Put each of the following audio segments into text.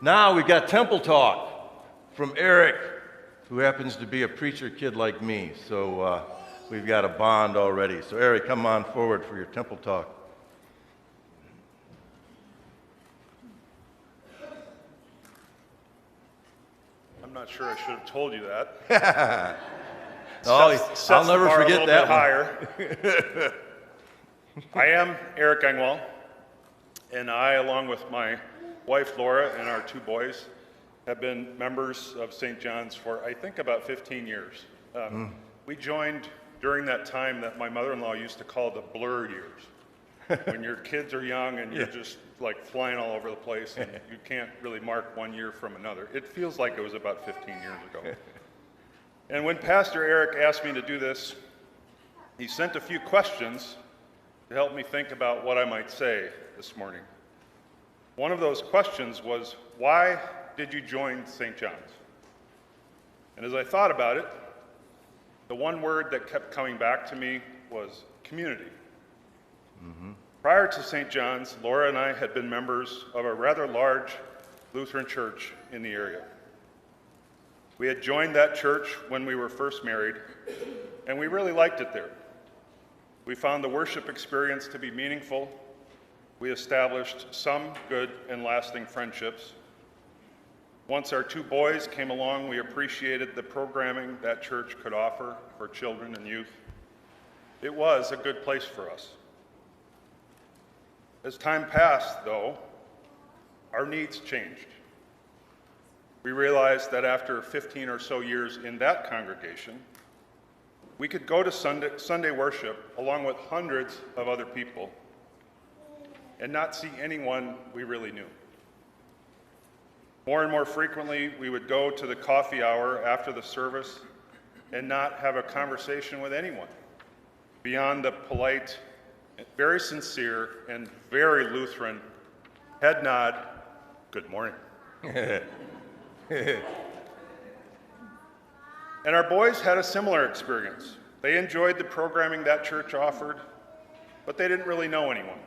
Now we've got Temple Talk from Eric, who happens to be a preacher kid like me. So we've got a bond already. So Eric, come on forward for your Temple Talk. I'm not sure I should have told you that. I'll never forget that one. Higher. I am Eric Engwall, and I, along with my wife Laura and our two boys, have been members of St. John's for I think about 15 years. We joined during that time that my mother-in-law used to call the blur years, when your kids are young and you're just like flying all over the place and you can't really mark one year from another. It feels like it was about 15 years ago. And when Pastor Eric asked me to do this, he sent a few questions to help me think about what I might say this morning. One of those questions was, why did you join St. John's? And as I thought about it, the one word that kept coming back to me was community. Prior to St. John's, Laura and I had been members of a rather large Lutheran church in the area. We had joined that church when we were first married, and we really liked it there. We found the worship experience to be meaningful. We established some good and lasting friendships. Once our two boys came along, we appreciated the programming that church could offer for children and youth. It was a good place for us. As time passed, though, our needs changed. We realized that after 15 or so years in that congregation, we could go to Sunday worship along with hundreds of other people and not see anyone we really knew. More and more frequently, we would go to the coffee hour after the service and not have a conversation with anyone beyond the polite, very sincere, and very Lutheran head nod, good morning. And our boys had a similar experience. They enjoyed the programming that church offered, but they didn't really know anyone.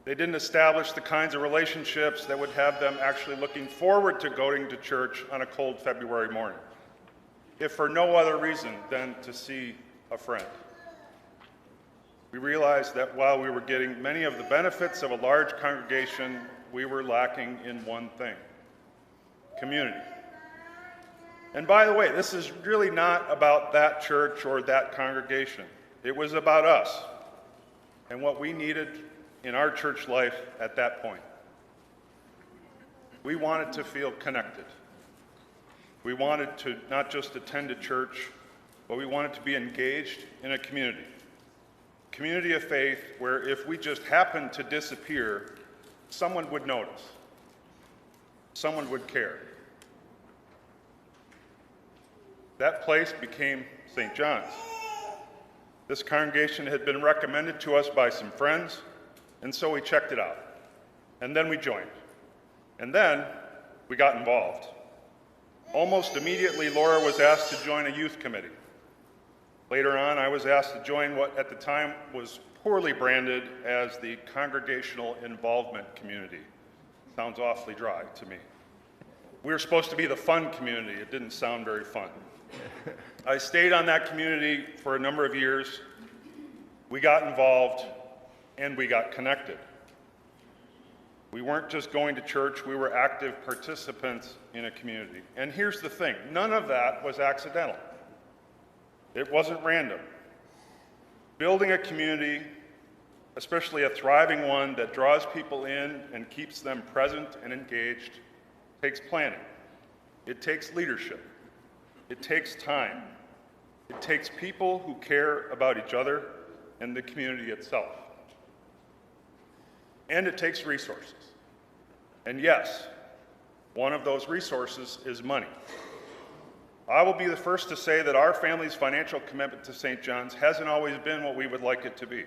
They didn't establish the kinds of relationships that would have them actually looking forward to going to church on a cold February morning, if for no other reason than to see a friend. We realized that while we were getting many of the benefits of a large congregation, we were lacking in one thing: community. And by the way, this is really not about that church or that congregation. It was about us and what we needed in our church life at that point. We wanted to feel connected. We wanted to not just attend a church, but we wanted to be engaged in a community of faith where if we just happened to disappear, someone would notice, someone would care. That place became St. John's. This congregation had been recommended to us by some friends, and so we checked it out. And then we joined. And then we got involved. Almost immediately, Laura was asked to join a youth committee. Later on, I was asked to join what at the time was poorly branded as the Congregational Involvement Community. Sounds awfully dry to me. We were supposed to be the fun community. It didn't sound very fun. I stayed on that community for a number of years. We got involved, and we got connected. We weren't just going to church, we were active participants in a community. And here's the thing, none of that was accidental. It wasn't random. Building a community, especially a thriving one that draws people in and keeps them present and engaged, takes planning. It takes leadership. It takes time. It takes people who care about each other and the community itself. And it takes resources. And yes, one of those resources is money. I will be the first to say that our family's financial commitment to St. John's hasn't always been what we would like it to be.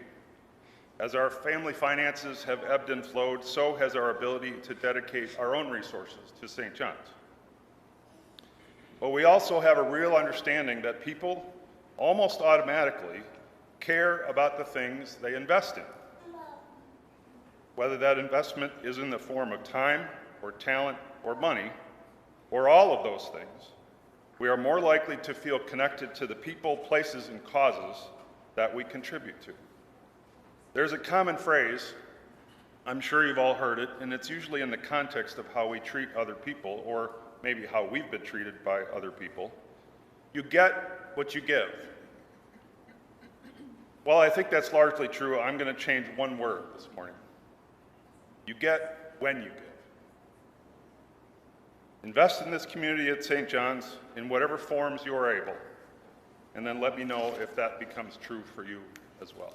As our family finances have ebbed and flowed, so has our ability to dedicate our own resources to St. John's. But we also have a real understanding that people almost automatically care about the things they invest in. Whether that investment is in the form of time, or talent or money, or all of those things, we are more likely to feel connected to the people, places, and causes that we contribute to. There's a common phrase, I'm sure you've all heard it, and it's usually in the context of how we treat other people, or maybe how we've been treated by other people. You get what you give. Well, I think that's largely true. I'm going to change one word this morning. You get when you give. Invest in this community at St. John's in whatever forms you are able, and then let me know if that becomes true for you as well.